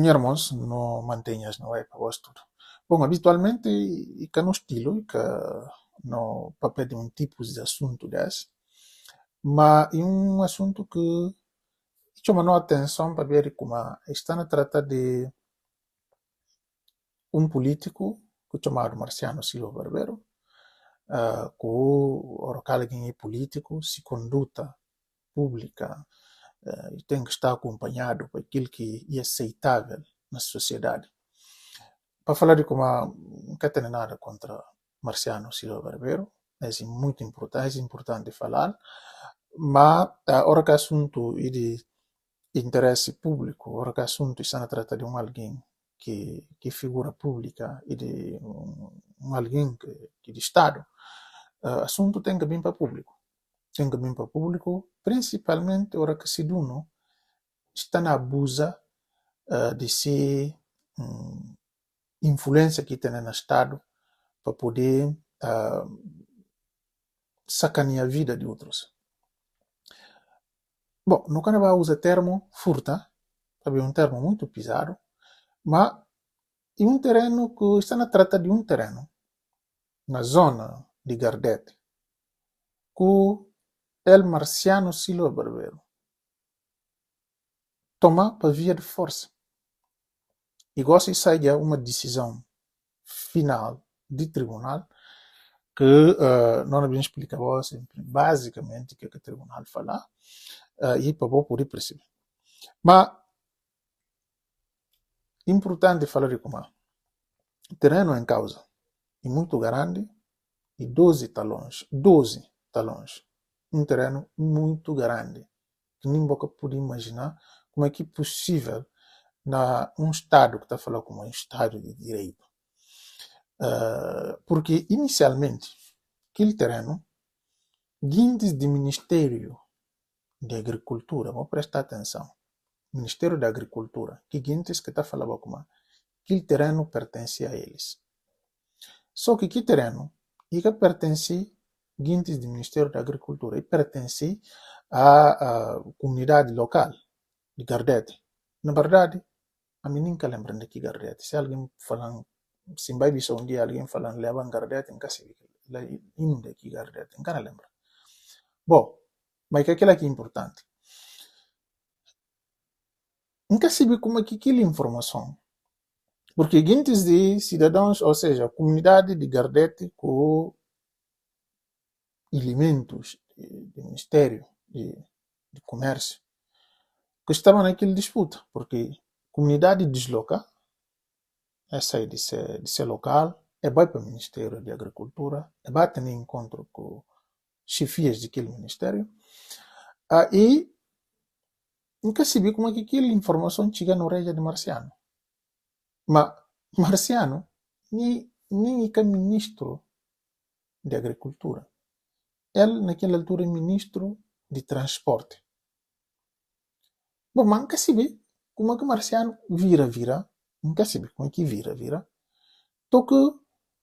Irmãos, não mantenhas, não é para o estudo. Bom, habitualmente, e que no estilo, e que no papel de um tipo de assunto desse, mas é um assunto que chamou a atenção para ver como está a tratar de um político que é chamado Marciano Silva Barbero, que o alguém é político, se conduta pública e tem que estar acompanhado por aquilo que é aceitável na sociedade. Para falar de como não quer ter nada contra Marciano Silva Barbero, é importante falar, mas a hora que assunto é de interesse público, a hora que assunto está a tratar de um alguém que figura pública e de um alguém que de Estado, assunto tem que vir para público. Tem que vir para público, principalmente a hora que se dono está na abusa de ser influência que tem no Estado para poder sacanear a vida de outros. Bom, no Canadá usa termo furta, é um termo muito pisado, mas é um terreno que está na trata de um terreno na zona de Gardete, que El Marciano Silva Barbero toma para via de força. E gosta de sair uma decisão final de tribunal que não devemos explicar basicamente o que o tribunal fala e para poder perceber. Mas importante falar de como o terreno em causa é muito grande e 12 talões. 12 talões. Um terreno muito grande. Que nem boca pode imaginar como é que é possível na um Estado que está falando como um Estado de direito. Porque inicialmente aquele terreno, guindes de Ministério de Agricultura, vou prestar atenção. Ministério da Agricultura, que guindes que está falando como aquele terreno pertence a eles. Só que aquele terreno, ele pertence guindes do Ministério da Agricultura e pertence à comunidade local de Gardete. Na verdade, a mim nunca lembro de que Gardete. Se alguém falando, se vai ver um dia alguém falando leva Gardete, nunca sei ainda que Gardete, nunca lembro. Bom, mas que aquilo aqui é importante. Nunca se vê como é que aquela informação. Porque guindes de cidadãos, ou seja, a comunidade de Gardete com elementos do Ministério de Comércio que estavam naquela disputa, porque a comunidade desloca, essa é de ser local, e vai para o Ministério de Agricultura, e vai ter encontro com chefias daquele ministério, e nunca se viu como é que aquela informação chega no reja de Marciano. Mas Marciano nem é ministro de Agricultura. Ele, naquela altura, é ministro de Transporte. Bom, mas nunca se vê como é que Marciano vira. Nunca se vê como é que vira. Então que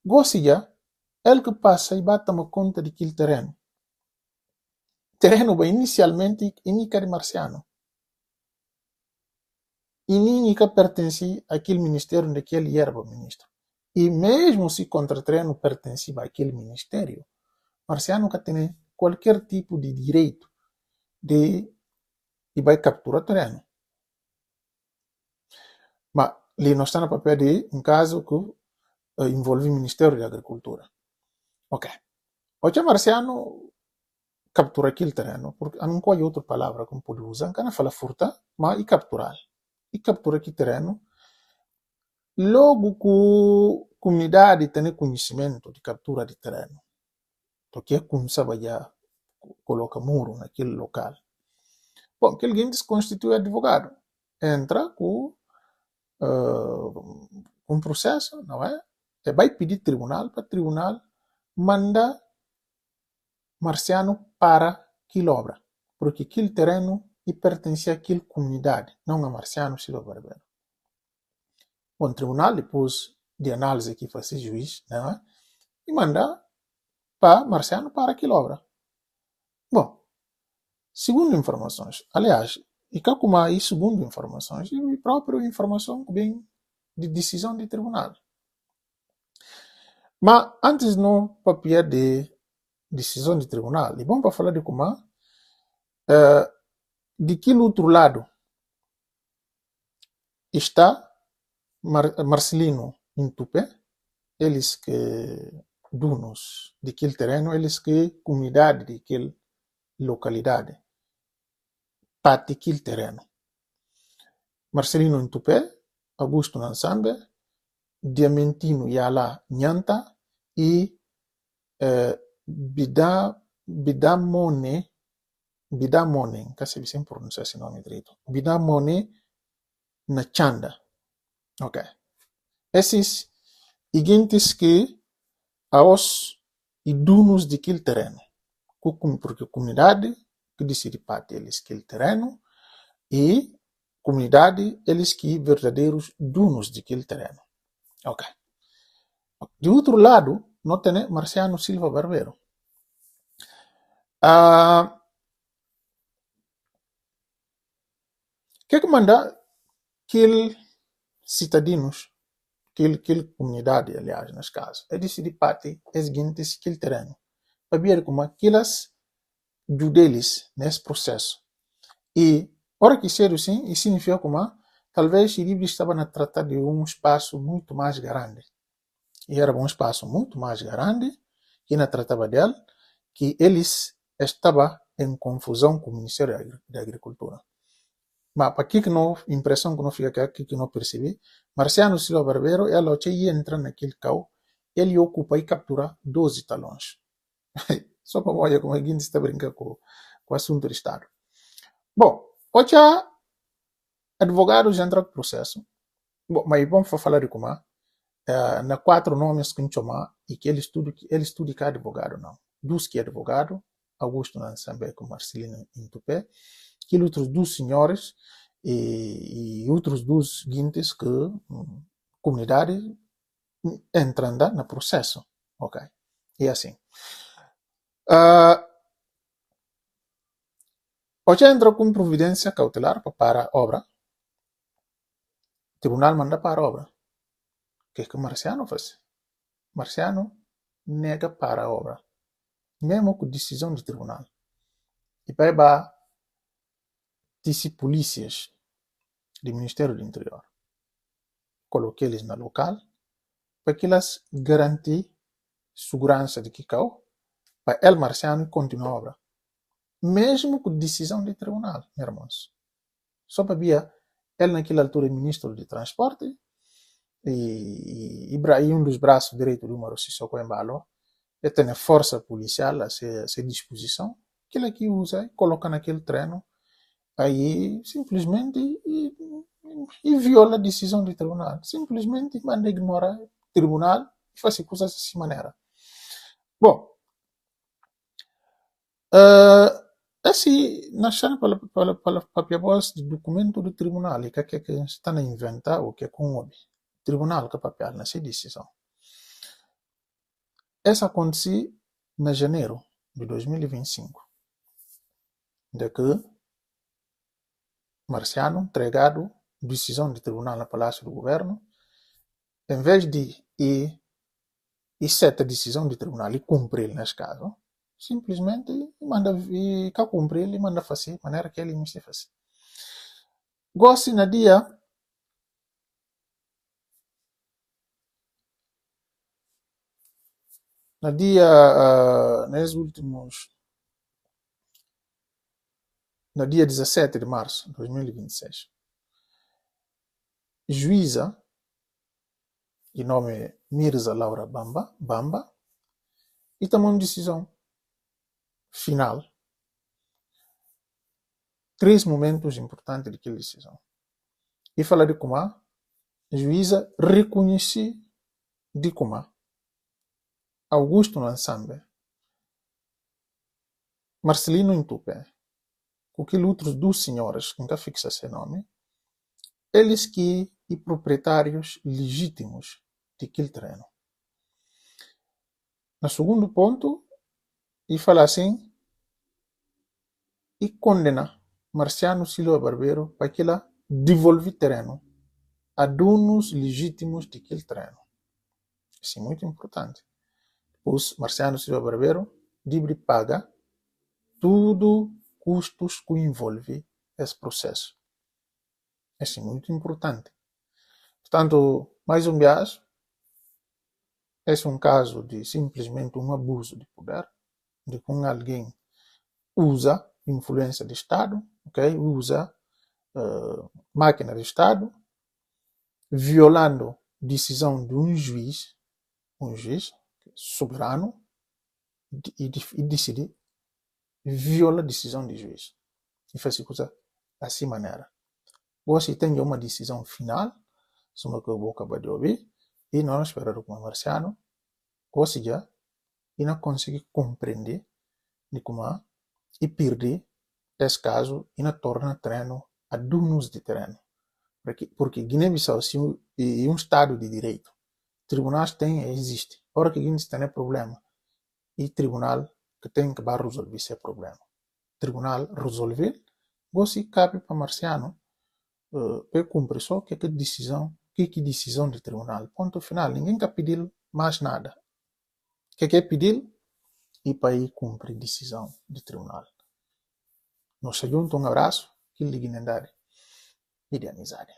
Gossia, ele que passa e bate uma conta daquele terreno. Terreno bem inicialmente inica de Marciano. E nem que pertence àquele ministério onde ele era ministro. E mesmo se contra terreno pertence àquele ministério, Marciano nunca tem qualquer tipo de direito de e vai capturar terreno. Mas ali não está no papel de um caso que envolve o Ministério da Agricultura. Ok. Hoje Marciano captura aquele terreno, porque não há outra palavra que pode usar, não fala furta, mas e capturar. E captura aquele terreno. Logo que a comunidade tem conhecimento de captura de terreno, porque começa a coloca muro naquele local. Bom, aquele gente se constitui advogado. Entra com um processo, não é? E vai pedir tribunal, para tribunal manda Marciano para aquela obra, porque aquele terreno pertence àquela comunidade, não a Marciano Silva Barbero. Bom, o tribunal, depois de análise que faz o juiz, não é? E manda para Marciano para aquela obra. Bom, segundo informações, aliás, E cá como aí segundo informações, e própria informação que vem de decisão de tribunal. Mas antes não papia de decisão de tribunal, e bom para falar de como de que outro lado está Marcelino Intupé, eles que donos daquele terreno, eles que comunidade daquela localidade, parte daquele terreno. Marcelino Intupé, Augusto Nansambe, Diamantino Yala Nyanta e Bidamone, não sei se pronunciar esse nome direito, Bidamone Nachanda. Ok. Esses seguintes que aos e donos daquele terreno, porque a comunidade que decide parte eles aquele terreno e comunidade eles que verdadeiros donos daquele terreno. Ok. De outro lado, nós temos Marciano Silva Barbeiro. Que manda aquele cidadãos, aquele comunidade, aliás, nesse caso, é decidir parte é seguinte aquele terreno. Para ver como aquelas deles nesse processo. E, hora que ser assim, isso significa como talvez o livro estava a tratar de um espaço muito mais grande. E era um espaço muito mais grande, que não tratava dele, que eles estavam em confusão com o Ministério da Agricultura. Mas para que não, impressão que não fica aqui, que não percebi, Marciano Silva Barbeiro, ela ia entrar naquele carro, ele ocupa e captura 12 talões. Só para olhar como alguém está brincando com o assunto do Estado. Bom, hoje advogados entram no processo. Bom, mas vamos falar de como na 4 nomes que a gente chama e que ele estuda que é advogado, não. Dos que é advogado, Augusto Nansambe com Marcelino Intupé, que outros 2 senhores e outros 2 guintes que comunidade entrando no processo. Ok. E assim. Hoje entra com providência cautelar para a obra. O tribunal manda para a obra. O que é que o Marciano faz? Marciano nega para a obra. Mesmo com decisão do tribunal. E para disse polícias do Ministério do Interior. Coloquei eles no local para que elas garantir segurança de Kikau para el Marciano continuar a obra. Mesmo com decisão do tribunal, meus irmãos. Só para ver ele naquela altura ministro de transporte e um dos braços direitos do Maro Sissoko Embalo, ele tem a força policial a sua disposição, que ele aqui usa e coloca naquele treino, aí simplesmente e viola a decisão do tribunal. Simplesmente manda ignorar o tribunal e faz coisas dessa maneira. Bom, assim, nascendo pela voz do documento do tribunal, e que está a inventar o que é com o tribunal que papel nessa decisão. Essa aconteceu em janeiro de 2025, de que Marciano, entregado decisão do tribunal no Palácio do Governo, em vez de ir e seta decisão do tribunal e cumprir nesse caso, simplesmente manda vir, cá cumprir e manda fazer de maneira que ele não se faz. Gosto na dia nos últimos no dia 17 de março de 2026, juíza de nome Mirza Laura Bamba e tomou uma decisão final. 3 momentos importantes daquela decisão. E fala de como a juíza reconhece de como Augusto Nansambe, Marcelino Intupé, com aqueles outros 2 senhores que nunca fixa seu nome, eles que e proprietários legítimos daquele terreno. No segundo ponto, e fala assim, e condena Marciano Silva Barbeiro para que ela devolve terreno a donos legítimos daquele terreno. Isso é muito importante. Os Marciano Silva Barbeiro deve pagar tudo custos que envolve esse processo. Isso é muito importante. Portanto, mais um vez, esse é um caso de simplesmente um abuso de poder, de que alguém usa influência de Estado, okay? Usa máquina de Estado, violando decisão de um juiz soberano, e decide viola a decisão de juiz. E faz coisa assim maneira. Você tem uma decisão final, sobre o que eu vou acabar de ouvir, e nós esperamos com o Marciano, ou seja, e não consegue compreender de como e perder esse caso e não torna terreno a donos de terreno. Porque Guiné-Bissau é um Estado de direito. Tribunais existe. Ora que Guiné tem problema. E tribunal que tem que resolver esse problema. Tribunal resolver, você cabe para Marciano, para cumprir só que decisão, que decisão de tribunal. Ponto final. Ninguém quer pedir mais nada. Que quer pedir e para ir cumprir decisão de tribunal. Nos junta um abraço, que dignidade e de amizade.